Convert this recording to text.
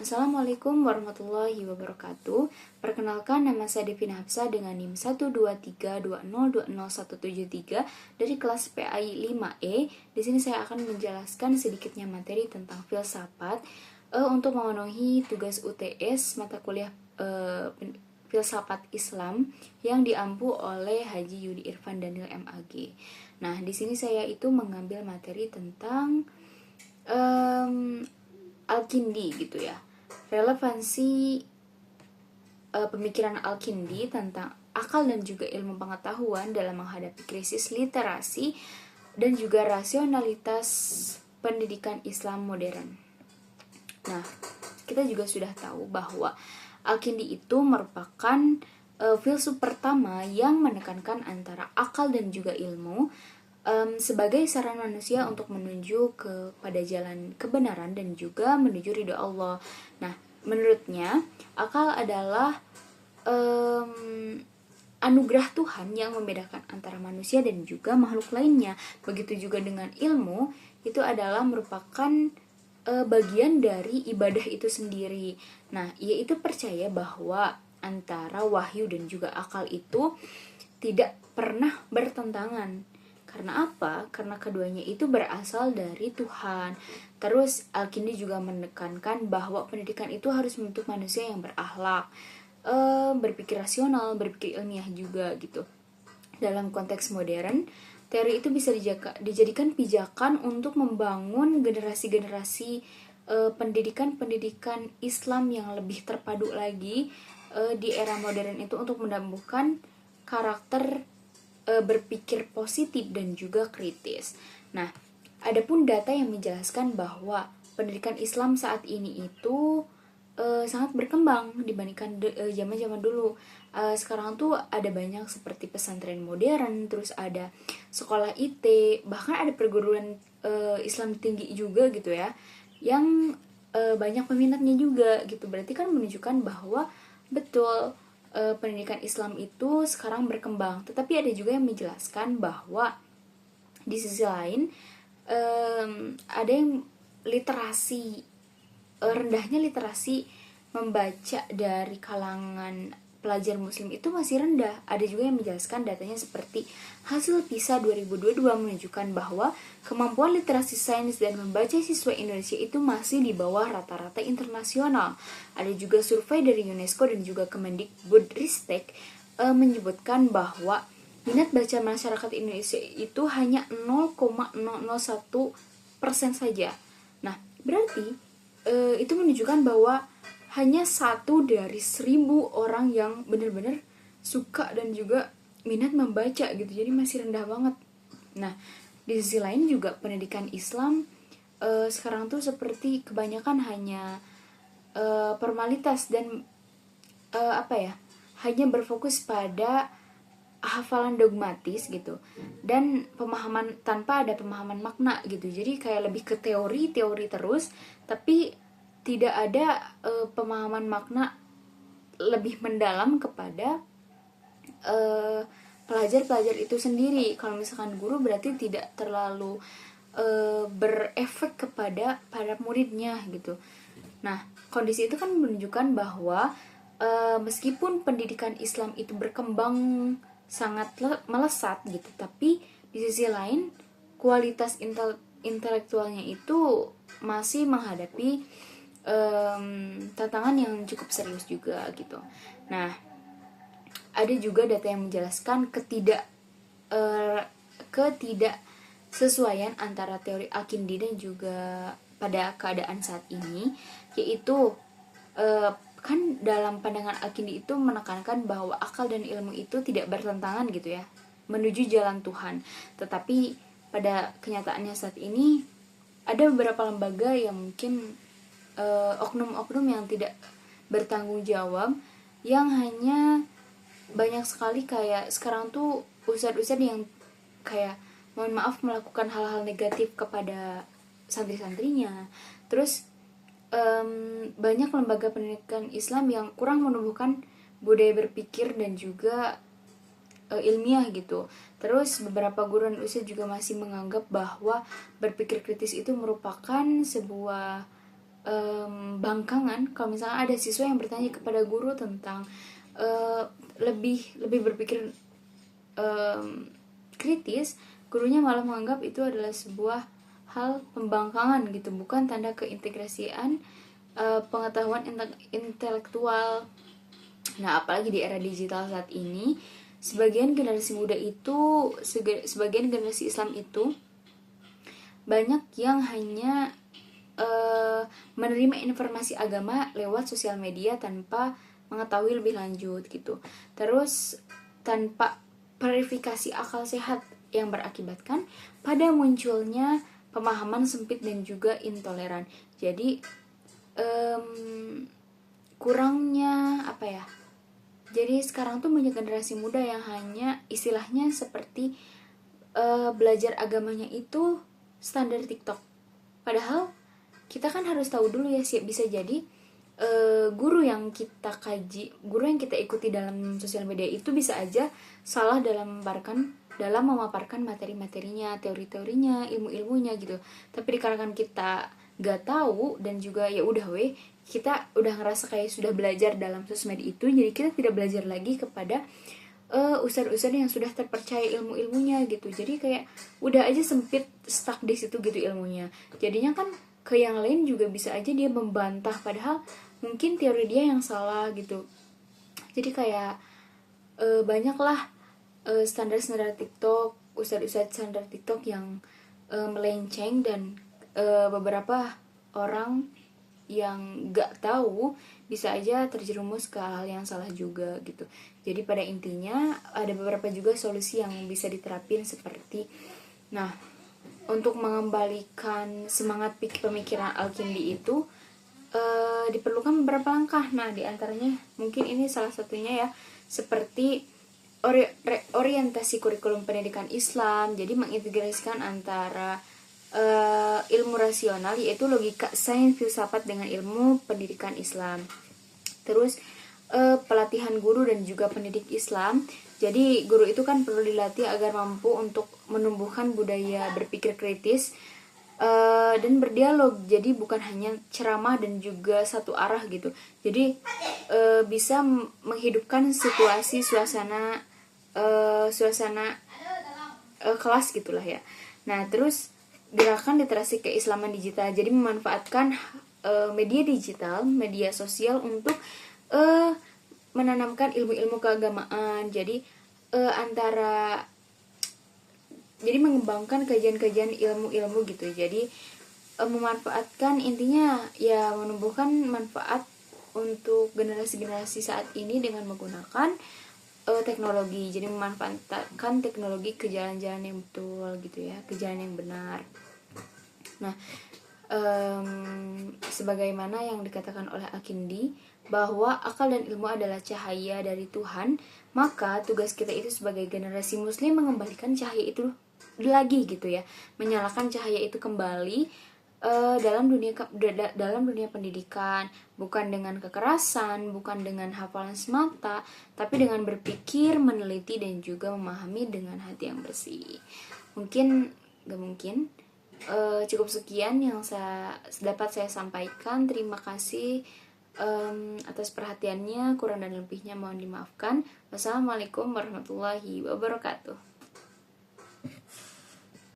Assalamualaikum warahmatullahi wabarakatuh. Perkenalkan, nama saya Devina Hafsa dengan NIM 12320201773 dari kelas PAI 5E. Di sini saya akan menjelaskan sedikitnya materi tentang filsafat untuk memenuhi tugas UTS mata kuliah filsafat Islam yang diampu oleh Haji Yudi Irfan Daniel MAG. Nah, di sini saya itu mengambil materi tentang Al-Kindi gitu ya. Relevansi pemikiran Al-Kindi tentang akal dan juga ilmu pengetahuan dalam menghadapi krisis literasi dan juga rasionalitas pendidikan Islam modern. Nah, kita juga sudah tahu bahwa Al-Kindi itu merupakan filsuf pertama yang menekankan antara akal dan juga ilmu sebagai sarana manusia untuk menuju kepada jalan kebenaran dan juga menuju ridho Allah. Nah, menurutnya akal adalah anugerah Tuhan yang membedakan antara manusia dan juga makhluk lainnya. Begitu juga dengan ilmu, itu adalah merupakan bagian dari ibadah itu sendiri. Nah, ia itu percaya bahwa antara wahyu dan juga akal itu tidak pernah bertentangan. Karena apa? Karena keduanya itu berasal dari Tuhan. Terus Al-Kindi juga menekankan bahwa pendidikan itu harus membentuk manusia yang berakhlak, berpikir rasional, berpikir ilmiah juga gitu. Dalam konteks modern, teori itu bisa dijadikan pijakan untuk membangun generasi-generasi pendidikan Islam yang lebih terpadu lagi di era modern itu untuk menumbuhkan karakter berpikir positif dan juga kritis. Nah, adapun data yang menjelaskan bahwa pendidikan Islam saat ini itu sangat berkembang dibandingkan zaman-zaman dulu. Sekarang tuh ada banyak seperti pesantren modern, terus ada sekolah IT, bahkan ada perguruan Islam tinggi juga gitu ya, yang banyak peminatnya juga gitu. Berarti kan menunjukkan bahwa betul pendidikan Islam itu sekarang berkembang. Tetapi ada juga yang menjelaskan bahwa di sisi lain ada yang rendahnya literasi membaca dari kalangan pelajar muslim itu masih rendah. Ada juga yang menjelaskan datanya seperti hasil PISA 2022 menunjukkan bahwa kemampuan literasi sains dan membaca siswa Indonesia itu masih di bawah rata-rata internasional. Ada juga survei dari UNESCO dan juga Kemendikbudristek menyebutkan bahwa minat baca masyarakat Indonesia itu hanya 0,001% saja. Nah, berarti itu menunjukkan bahwa hanya 1 dari 1.000 orang yang benar-benar suka dan juga minat membaca gitu. Jadi masih rendah banget. Nah, di sisi lain juga pendidikan Islam sekarang tuh seperti kebanyakan hanya formalitas dan hanya berfokus pada hafalan dogmatis gitu dan pemahaman tanpa ada pemahaman makna gitu. Jadi kayak lebih ke teori terus, tapi tidak ada pemahaman makna lebih mendalam kepada pelajar-pelajar itu sendiri. Kalau misalkan guru berarti tidak terlalu berefek kepada para muridnya gitu. Nah, kondisi itu kan menunjukkan bahwa meskipun pendidikan Islam itu berkembang sangat melesat gitu, tapi di sisi lain kualitas intelektualnya itu masih menghadapi tantangan yang cukup serius juga gitu. Nah, ada juga data yang menjelaskan ketidaksesuaian antara teori Al-Kindi dan juga pada keadaan saat ini, yaitu kan dalam pandangan Al-Kindi itu menekankan bahwa akal dan ilmu itu tidak bertentangan gitu ya, menuju jalan Tuhan. Tetapi pada kenyataannya saat ini ada beberapa lembaga yang mungkin oknum-oknum yang tidak bertanggung jawab, yang hanya banyak sekali kayak sekarang tuh ustadz-ustadz yang kayak mohon maaf melakukan hal-hal negatif kepada santri-santrinya. Terus banyak lembaga pendidikan Islam yang kurang menumbuhkan budaya berpikir dan juga ilmiah gitu. Terus beberapa guru dan ustadz juga masih menganggap bahwa berpikir kritis itu merupakan sebuah bangkangan kalau misalnya ada siswa yang bertanya kepada guru tentang lebih berpikir kritis, gurunya malah menganggap itu adalah sebuah hal pembangkangan gitu, bukan tanda keintegrasian pengetahuan intelektual. Nah, apalagi di era digital saat ini, sebagian generasi muda itu, sebagian generasi Islam itu banyak yang hanya menerima informasi agama lewat sosial media tanpa mengetahui lebih lanjut gitu. Terus tanpa verifikasi akal sehat yang berakibatkan pada munculnya pemahaman sempit dan juga intoleran. Jadi kurangnya apa ya? Jadi sekarang tuh banyak generasi muda yang hanya istilahnya seperti belajar agamanya itu standar TikTok. Padahal kita kan harus tahu dulu ya sih, bisa jadi guru yang kita kaji, guru yang kita ikuti dalam sosial media itu bisa aja salah dalam memaparkan materi-materinya, teori-teorinya, ilmu-ilmunya gitu. Tapi dikarenakan kita gak tahu dan juga ya udah kita udah ngerasa kayak sudah belajar dalam sosmed itu, jadi kita tidak belajar lagi kepada ustadz-ustadz yang sudah terpercaya ilmu-ilmunya gitu. Jadi kayak udah aja sempit, stuck di situ gitu ilmunya. Jadinya kan ke yang lain juga bisa aja dia membantah padahal mungkin teori dia yang salah gitu. Jadi kayak banyaklah standar-standar TikTok, ustadz-ustadz standar TikTok yang melenceng dan beberapa orang yang gak tahu bisa aja terjerumus ke hal yang salah juga gitu. Jadi pada intinya ada beberapa juga solusi yang bisa diterapin seperti, nah, untuk mengembalikan semangat pemikiran Al-Kindi itu diperlukan beberapa langkah. Nah, diantaranya mungkin ini salah satunya ya, seperti orientasi kurikulum pendidikan Islam. Jadi mengintegrasikan antara ilmu rasional yaitu logika, sains, filsafat dengan ilmu pendidikan Islam. Terus pelatihan guru dan juga pendidik Islam. Jadi guru itu kan perlu dilatih agar mampu untuk menumbuhkan budaya berpikir kritis dan berdialog. Jadi bukan hanya ceramah dan juga satu arah gitu. Jadi bisa menghidupkan situasi suasana kelas gitulah ya. Nah, terus gerakan literasi keislaman digital. Jadi memanfaatkan media digital, media sosial untuk menanamkan ilmu-ilmu keagamaan. Jadi jadi mengembangkan kajian-kajian ilmu-ilmu gitu. Jadi memanfaatkan, intinya ya menumbuhkan manfaat untuk generasi-generasi saat ini dengan menggunakan teknologi. Jadi memanfaatkan teknologi ke jalan-jalan yang betul gitu ya, ke jalan yang benar. Nah, sebagaimana yang dikatakan oleh Al-Kindi bahwa akal dan ilmu adalah cahaya dari Tuhan, maka tugas kita itu sebagai generasi muslim mengembalikan cahaya itu lagi gitu ya, menyalakan cahaya itu kembali dalam dunia pendidikan, bukan dengan kekerasan, bukan dengan hafalan semata, tapi dengan berpikir, meneliti dan juga memahami dengan hati yang bersih. Cukup sekian yang dapat saya sampaikan. Terima kasih atas perhatiannya. Kurang dan lebihnya mohon dimaafkan. Wassalamualaikum warahmatullahi wabarakatuh.